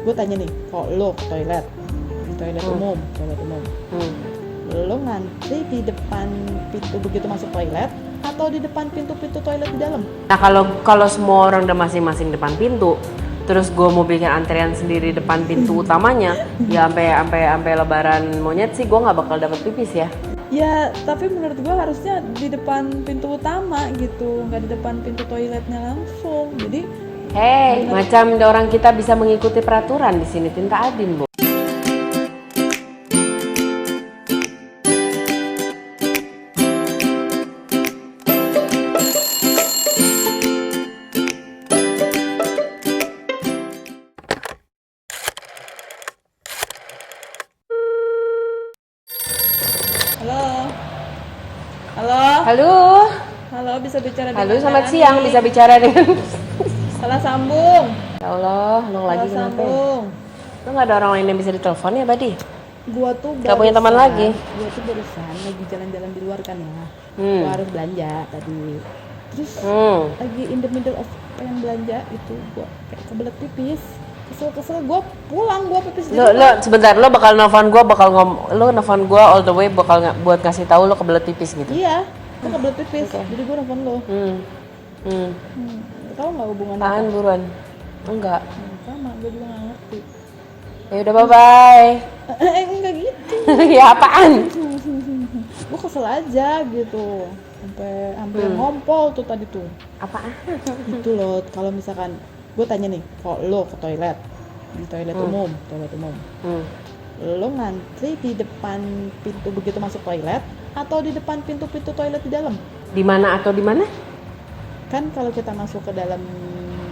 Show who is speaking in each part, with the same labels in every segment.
Speaker 1: gue tanya nih, kalau lo ke toilet, di toilet umum, lo ngantri di depan pintu begitu masuk toilet atau di depan pintu-pintu toilet di dalam?
Speaker 2: Nah kalau semua orang udah masing-masing depan pintu, terus gue mau bikin antrian sendiri depan pintu utamanya, ya sampai lebaran monyet sih gue nggak bakal dapet pipis ya.
Speaker 1: Ya, tapi menurut gue harusnya di depan pintu utama gitu, nggak di depan pintu toiletnya langsung. Jadi,
Speaker 2: Hei, macam orang kita bisa mengikuti peraturan di sini, Tinta Adin, Bu.
Speaker 1: halo, halo,
Speaker 2: Halo,
Speaker 1: halo, bisa bicara dengan
Speaker 2: halo, selamat
Speaker 1: Melani?
Speaker 2: siang, bisa bicara dengan...
Speaker 1: Salah sambung,
Speaker 2: Ya Allah, lo
Speaker 1: salah
Speaker 2: lagi kenapa?
Speaker 1: sambung.
Speaker 2: Lo nggak ada orang lain yang bisa ditelepon ya, Badi?
Speaker 1: Gua tuh
Speaker 2: Nggak punya teman lagi?
Speaker 1: Gua tuh barusan lagi jalan-jalan di luar kan ya. Gua harus belanja tadi. Terus lagi in the middle of pengen belanja itu, gua kayak kebelet pipis. Kesel gua pulang, gua pipis di
Speaker 2: Lo
Speaker 1: rumah.
Speaker 2: sebentar, lo bakal nelfon gue, lo nelfon gue all the way bakal buat ngasih tahu lo kebelet pipis gitu.
Speaker 1: Iya, gua kebelet pipis.
Speaker 2: Oke.
Speaker 1: Jadi gua nelfon lo. Tahu nggak hubungan
Speaker 2: Apaan
Speaker 1: apa?
Speaker 2: buruan? Enggak.
Speaker 1: Sama, gua juga nggak ngerti.
Speaker 2: Ya udah, bye bye.
Speaker 1: Enggak gitu.
Speaker 2: Ya apaan?
Speaker 1: Gua kesel aja gitu. Sampai ngompol tuh tadi tuh.
Speaker 2: Apaan?
Speaker 1: Itu loh, kalau misalkan gue tanya nih, kalau lo ke toilet, di toilet umum, lo ngantri di depan pintu begitu masuk toilet atau di depan pintu-pintu toilet di dalam?
Speaker 2: Di mana atau di mana?
Speaker 1: Kan kalau kita masuk ke dalam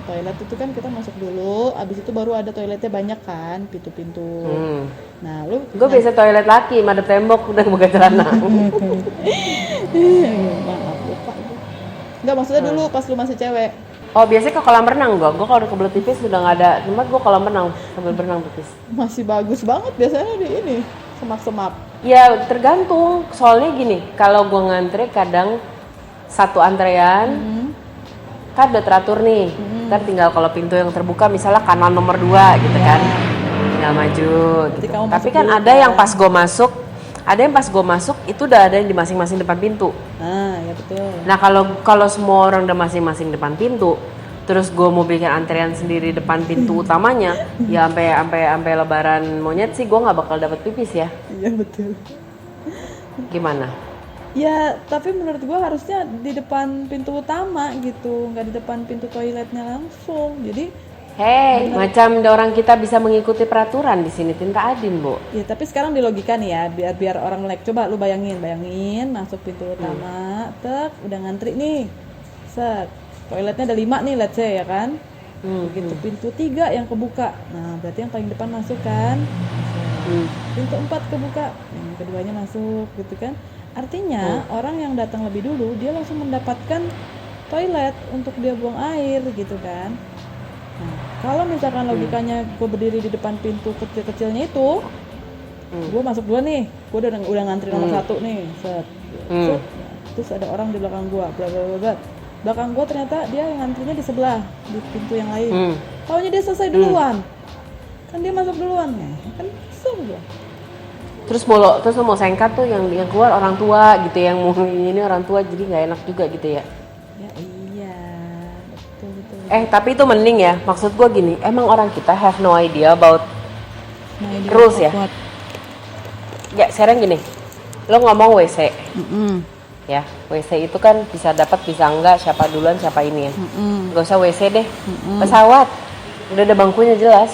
Speaker 1: toilet itu kan kita masuk dulu, abis itu baru ada toiletnya banyak kan, pintu-pintu. Nah, lo
Speaker 2: Gue biasa toilet laki, madep tembok udah buka celana.
Speaker 1: maaf lupa gue. Enggak, maksudnya dulu pas lu masih cewek.
Speaker 2: Oh biasanya ke kolam renang gue kalau udah kebelet pipis udah nggak ada tempat, gue kolam renang sambil berenang pipis.
Speaker 1: Masih bagus banget biasanya di ini, semak-semak.
Speaker 2: Ya tergantung, soalnya gini, kalau gue ngantri kadang satu antrean kan udah teratur nih, kan tinggal kalau pintu yang terbuka misalnya kanan nomor 2 gitu kan, tinggal maju gitu.
Speaker 1: kamu
Speaker 2: Tapi
Speaker 1: masuk
Speaker 2: kan
Speaker 1: dulu
Speaker 2: ada
Speaker 1: kan.
Speaker 2: yang pas gue masuk itu udah ada yang di masing-masing depan pintu.
Speaker 1: Nah, ya betul.
Speaker 2: Nah kalau semua orang udah masing-masing depan pintu, terus gue mau bikin antrian sendiri depan pintu utamanya, ya sampai lebaran monyet sih gue nggak bakal dapet pipis ya.
Speaker 1: Iya betul.
Speaker 2: Gimana?
Speaker 1: Ya, tapi menurut gua harusnya di depan pintu utama gitu, nggak di depan pintu toiletnya langsung. Jadi,
Speaker 2: Hei, macam orang kita bisa mengikuti peraturan di sini, Tinta Adin, Bu.
Speaker 1: ya tapi sekarang di logika nih ya, biar orang melek. Coba lu bayangin masuk pintu utama, udah ngantri nih, set, toiletnya ada 5 nih, let's say ya kan. Begitu pintu 3 yang kebuka, nah berarti yang paling depan masuk kan. Pintu 4 kebuka, yang keduanya masuk gitu kan. Artinya orang yang datang lebih dulu dia langsung mendapatkan toilet untuk dia buang air gitu kan. Nah, kalau misalkan logikanya gue berdiri di depan pintu kecil-kecilnya itu, gue masuk dulu nih, gue udah ngantri nomor 1 nih, set. Terus ada orang di belakang gue, bla bla bla bla. Belakang gue ternyata dia yang ngantrinya di sebelah, di pintu yang lain. Taunya dia selesai duluan, kan dia masuk duluan nih, kan kesel gue.
Speaker 2: Terus lo mau sengkat tuh yang keluar orang tua gitu, yang mau ini orang tua, jadi nggak enak juga gitu ya.
Speaker 1: Ya iya, betul.
Speaker 2: Tapi itu mending ya, maksud gue gini, emang orang kita have no idea about rules ya. Ya sekarang gini, lo ngomong WC, ya WC itu kan bisa dapat bisa enggak, siapa duluan siapa ini ya. Gak usah WC deh, pesawat udah ada bangkunya jelas.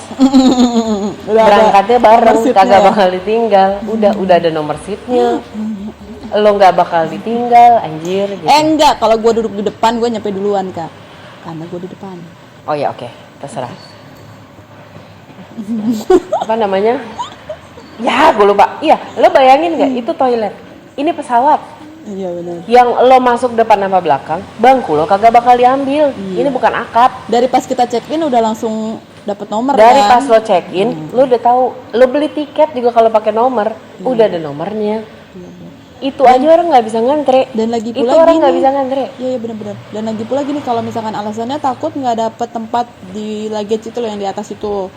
Speaker 2: Berangkatnya bareng, kagak bakal ditinggal. Udah ada nomor seatnya. Lo nggak bakal ditinggal, anjir. Gitu.
Speaker 1: Enggak, kalau gue duduk di depan gue nyampe duluan kak, karena gue di depan.
Speaker 2: Oh ya oke, terserah. Apa namanya? Ya gue lupa. Iya, lo bayangin nggak? Itu toilet, ini pesawat.
Speaker 1: Iya benar.
Speaker 2: Yang lo masuk depan apa belakang, bangku lo kagak bakal diambil. Ini bukan akad.
Speaker 1: Dari pas kita check in udah langsung dapat nomor
Speaker 2: Dari
Speaker 1: kan?
Speaker 2: pas lo check in, lo udah tahu. Lo beli tiket juga kalau pakai nomor, udah ada nomornya. Itu aja orang nggak bisa ngantre.
Speaker 1: Dan lagi
Speaker 2: itu
Speaker 1: pula
Speaker 2: orang
Speaker 1: gini,
Speaker 2: nggak bisa ngantre.
Speaker 1: Iya benar-benar. Dan lagi pula gini, kalau misalkan alasannya takut nggak dapet tempat di luggage itu loh yang di atas itu.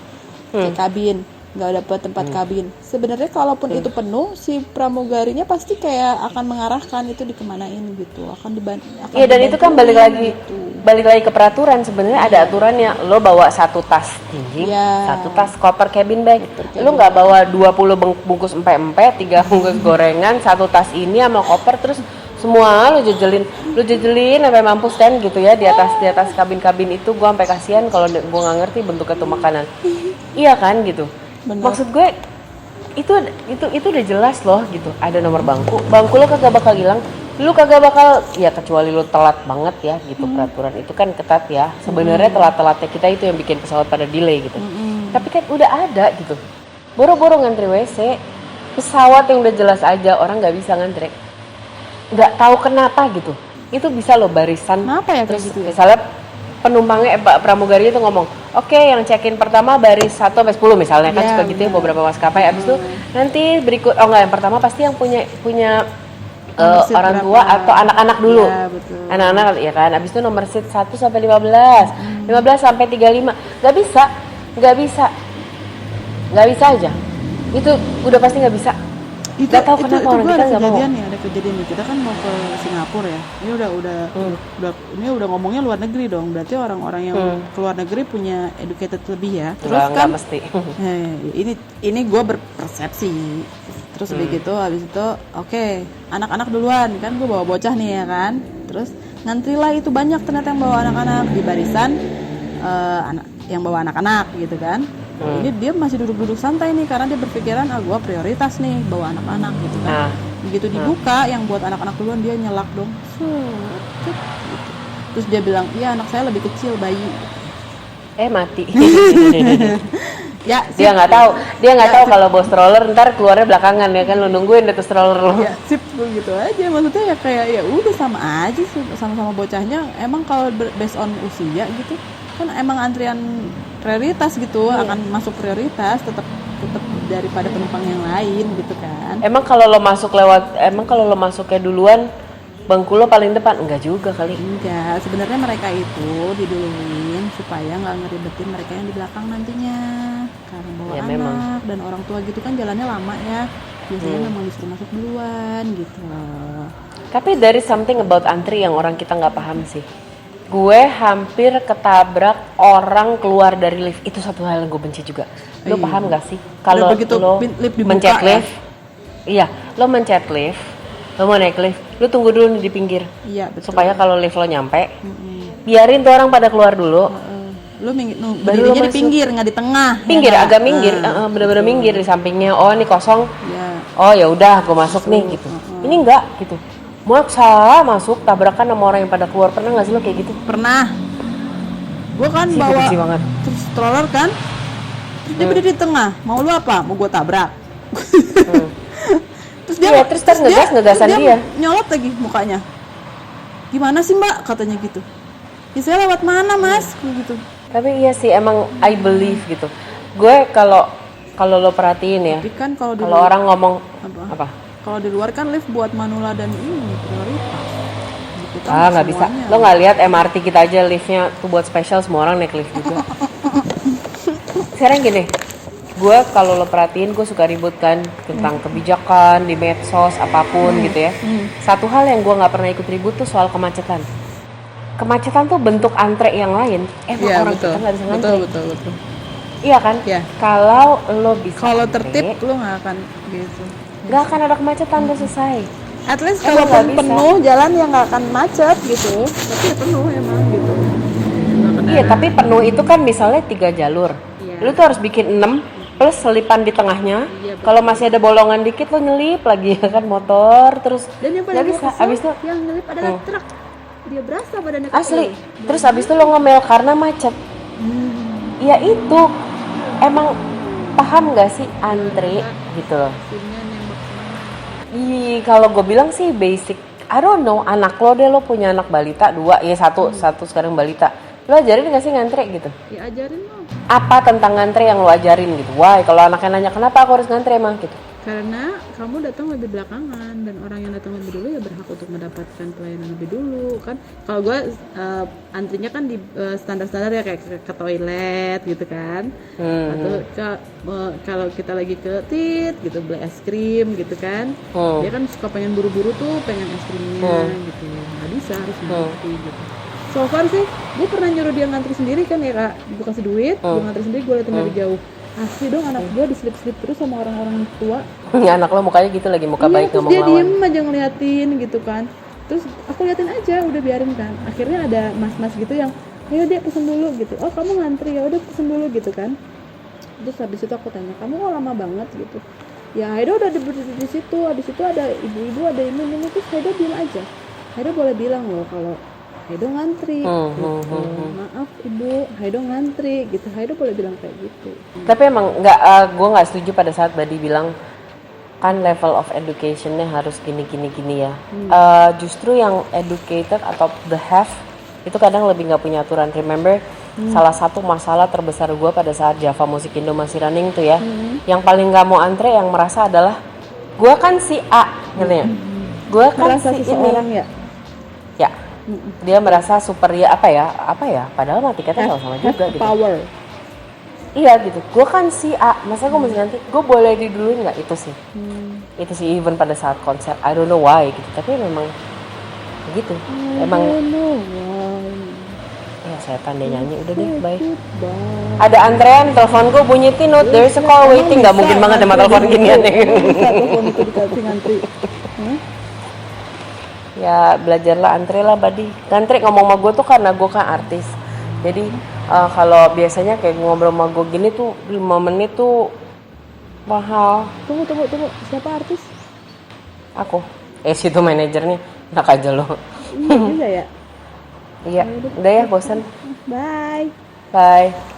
Speaker 1: kayak kabin, nggak dapat tempat kabin. Sebenarnya kalaupun itu penuh, si pramugarinya pasti kayak akan mengarahkan itu dikemanain gitu, akan
Speaker 2: Iya, dan itu kan balik lagi
Speaker 1: gitu.
Speaker 2: ke peraturan. Sebenarnya ada aturannya. Lo bawa 1 tas tinggi,
Speaker 1: Iya.
Speaker 2: 1 tas koper cabin bag. Lo nggak bawa 20 bungkus empek-empek, 3 bungkus gorengan, 1 tas ini sama koper, terus semua lo jejelin sampai mampus kan gitu ya di atas kabin itu. Gue sampai kasihan kalau gue nggak ngerti bentuknya tuh makanan. Iya kan gitu.
Speaker 1: Bener.
Speaker 2: Maksud gue itu udah jelas loh gitu. Ada nomor bangku lo kagak bakal hilang. Lu kagak bakal, ya kecuali lu telat banget ya gitu. Peraturan itu kan ketat ya. Sebenarnya telat-telatnya kita itu yang bikin pesawat pada delay gitu. Tapi kan udah ada gitu. Boro-boro ngantri WC, pesawat yang udah jelas aja orang nggak bisa ngantri. Nggak tahu kenapa gitu. Itu bisa lo barisan.
Speaker 1: Kenapa ya kayak
Speaker 2: terus
Speaker 1: gitu ya?
Speaker 2: misalnya penumpangnya pramugari itu ngomong, oke, yang check-in pertama baris 1 sampai 10 misalnya kan, suka gitu ya beberapa maskapai. Abis itu nanti berikut, yang pertama pasti yang punya orang tua atau anak-anak dulu.
Speaker 1: Ya, betul.
Speaker 2: Anak-anak ya kan. Abis itu nomor seat 1 sampai 15. 15 sampai 35. Nggak bisa aja. Itu udah pasti nggak bisa. Nggak tahu kenapa orang kita nggak mau.
Speaker 1: Ada kejadian nih. Kita kan mau ke Singapura ya. Ini udah ngomongnya luar negeri dong. Berarti orang-orang yang keluar negeri punya educated lebih ya. Terus
Speaker 2: Nggak
Speaker 1: kan
Speaker 2: mesti.
Speaker 1: ini gue berpersepsi. Terus begitu habis itu oke, anak-anak duluan kan, gue bawa bocah nih ya kan. Terus ngantrilah itu banyak ternyata yang bawa anak-anak di barisan, yang bawa anak-anak gitu kan. Ini dia masih duduk-duduk santai nih karena dia berpikiran gue prioritas nih bawa anak-anak gitu kan. Begitu dibuka yang buat anak-anak duluan dia nyelak dong. Gitu. Terus dia bilang, iya anak saya lebih kecil, bayi.
Speaker 2: Mati.
Speaker 1: Ya,
Speaker 2: dia nggak tahu kalau bawa stroller ntar keluarnya belakangan ya kan, lo nungguin deh tuh stroller lo.
Speaker 1: Ya sip begitu aja, maksudnya ya kayak ya udah sama aja sih, sama-sama bocahnya. Emang kalau based on usia gitu kan emang antrian prioritas gitu, akan masuk prioritas tetap daripada penumpang yang lain gitu kan.
Speaker 2: Emang kalau lo masuknya duluan bangku lo paling depan? Enggak juga kali.
Speaker 1: Enggak, sebenarnya mereka itu diduluin supaya nggak ngeribetin mereka yang di belakang nantinya. Karena bawa anak
Speaker 2: memang.
Speaker 1: Dan orang tua gitu kan jalannya lama ya. Biasanya memang disuruh masuk duluan gitu.
Speaker 2: Tapi there is something about antri yang orang kita nggak paham sih. Gue hampir ketabrak orang keluar dari lift. Itu satu hal yang gue benci juga. Lo paham nggak sih? Kalau lo mencet lift, iya, lo mencet lift, lo mau naik lift, lo tunggu dulu nih di pinggir.
Speaker 1: Iya, betul.
Speaker 2: Supaya kalau lift lo nyampe, biarin tuh orang pada keluar dulu.
Speaker 1: Lo berdirinya di pinggir, nggak di tengah.
Speaker 2: Pinggir, ya, agak minggir, bener-bener minggir di sampingnya. Oh, ini kosong.
Speaker 1: Ya.
Speaker 2: Oh ya udah, gue masuk nih gitu. Ini enggak gitu. Maksa masuk tabrakan sama orang yang pada keluar. Pernah nggak sih lo kayak gitu?
Speaker 1: Pernah. Gue kan bawa terus stroller kan. Terus dia berdiri di tengah. Mau lu apa? Mau gue tabrak. Terus dia
Speaker 2: terus ngegasan dia.
Speaker 1: Nyolot lagi mukanya. Gimana sih mbak? Katanya gitu. Ya saya lewat mana mas? Gitu.
Speaker 2: Tapi iya sih emang I believe gitu. Gue kalau lo perhatiin ya.
Speaker 1: Tapi kan kalau
Speaker 2: orang ngomong apa?
Speaker 1: Kalau di luar kan lift buat manula dan ini prioritas. Gitu kan
Speaker 2: Nggak bisa. Lo nggak lihat MRT kita aja liftnya tuh buat spesial, semua orang naik lift juga. Sekarang gini, gue kalau lo perhatiin gue suka ribut kan tentang kebijakan di medsos apapun gitu ya. Satu hal yang gue nggak pernah ikut ribut tuh soal kemacetan. Kemacetan tuh bentuk antre yang lain. Orang kita nggak bisa ngantri.
Speaker 1: Betul.
Speaker 2: Iya kan?
Speaker 1: Ya.
Speaker 2: Kalau lo bisa
Speaker 1: kalau tertib lo nggak akan gitu.
Speaker 2: Nggak akan ada kemacetan, udah selesai.
Speaker 1: At least kalau penuh jalan yang nggak akan macet gitu. Tapi ya penuh emang gitu.
Speaker 2: Iya, tapi penuh itu kan misalnya 3 jalur. Iya. Lu tuh harus bikin 6 plus selipan di tengahnya. Iya, kalau masih ada bolongan dikit lo nyelip lagi ya kan motor terus.
Speaker 1: Dan yang paling
Speaker 2: bisa. Abis itu
Speaker 1: yang nyelip adalah truk. Dia berasa badannya
Speaker 2: asli. Terus abis itu lo ngomel karena macet. Ya itu emang paham nggak sih antri gitu loh. Kalau gue bilang sih basic. I don't know, anak lo deh, lo punya anak balita 2, ya satu sekarang balita. Lo ajarin nggak sih ngantri gitu?
Speaker 1: Ya ajarin lo.
Speaker 2: Apa tentang ngantri yang lo ajarin gitu? Why? Kalau anaknya nanya kenapa aku harus ngantri emang gitu?
Speaker 1: Karena kamu datang lebih belakangan dan orang yang datang lebih dulu ya berhak untuk mendapatkan pelayanan lebih dulu kan. Kalau gue antrinya kan di standar-standar ya kayak ke toilet gitu kan, atau kalau kita lagi ke tit gitu beli es krim gitu kan, dia kan suka pengen buru-buru tuh pengen es krimnya gitu, nggak bisa harus ngantri gitu. So far sih, gue pernah nyuruh dia ngantri sendiri kan ya kak, gue kasih duit, gue ngantri sendiri, gue liatin dari jauh. Asli dong anak gue diselip-selip terus sama orang-orang tua.
Speaker 2: Anak lo mukanya gitu lagi, muka baik
Speaker 1: Terus
Speaker 2: ngomong
Speaker 1: dia
Speaker 2: lawan.
Speaker 1: diem aja ngeliatin gitu kan. Terus aku liatin aja, udah biarin kan. Akhirnya ada mas-mas gitu yang, ayo dia pesen dulu gitu. Oh kamu ngantri ya, udah pesen dulu gitu kan. Terus habis itu aku tanya, kamu kok lama banget gitu. Ya Haida udah berdiri di situ, habis itu ada ibu-ibu, ada ini terus Haida bilang aja. Haida boleh bilang loh kalau Haido ngantri gitu. Maaf ibu, Haido ngantri gitu. Haido boleh bilang kayak gitu.
Speaker 2: Tapi emang nggak, gue nggak setuju pada saat Badi bilang kan level of educationnya harus gini ya. Justru yang educated atau the have itu kadang lebih nggak punya aturan. Remember salah satu masalah terbesar gue pada saat Java Musik Indo masih running tuh ya, yang paling nggak mau antre yang merasa adalah gue kan si A gitu ya. Gue kan
Speaker 1: merasa
Speaker 2: si
Speaker 1: seseorang
Speaker 2: ini.
Speaker 1: ya.
Speaker 2: Dia merasa super ya apa ya padahal mati kata sama juga gitu.
Speaker 1: Power.
Speaker 2: Iya gitu, gue kan si A, masa gue mesti nanti, gue boleh diduluin nggak itu sih? Itu sih even pada saat konser, I don't know why gitu, tapi memang gitu, emang. Ya setan dia nyanyi, udah deh, bye. Ada antrean, telepon gue bunyi tinut, there's a call waiting, nggak mungkin banget sama telepon ginian nih.
Speaker 1: Bisa telepon itu dikasih ngantri.
Speaker 2: Ya belajarlah antri lah Badi. Ngantri ngomong sama gue tuh karena gue kan artis. Jadi kalau biasanya kayak ngobrol sama gue gini tuh 5 menit tuh mahal.
Speaker 1: Tunggu. Siapa artis?
Speaker 2: Aku. Situ manajernya. Enak aja lo.
Speaker 1: Iya juga ya.
Speaker 2: Iya. Udah ya bosan.
Speaker 1: Bye.
Speaker 2: Bye.